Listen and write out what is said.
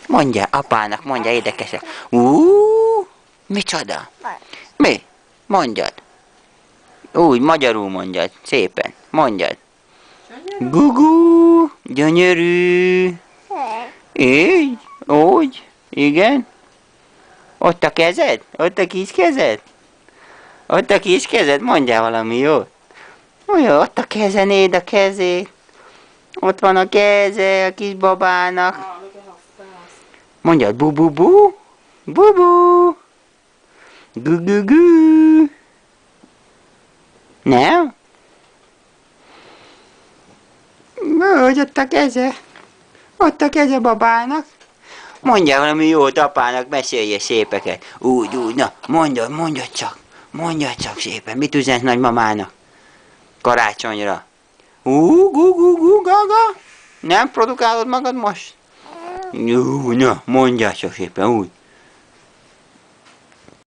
Mondjad apának, mondja édekesek. Micsoda? Mi? Mondjad. Úgy, magyarul mondjad, szépen. Mondjad. Gugu, gyönyörű. Így, úgy, igen. Ott a kezed? Ott a kis kezed? Ott a kis kezed? Mondjál valami jót. Olyan, ott a keze, néd a kezét. Ott van a keze a kis babának. Mondjad, bu-bu-bu. Bu-bu. Gu-gu-gu. Nem? Hogy ott a keze? Ott a keze babának. Mondjál valami jót apának, mesélje szépeket. Úgy, na, mondjad csak. Mondjad csak szépen. Mit üzensz nagymamának? Karácsonyra. Gaga. Nem produkálod magad most? Na, mondjál csak szépen, úgy.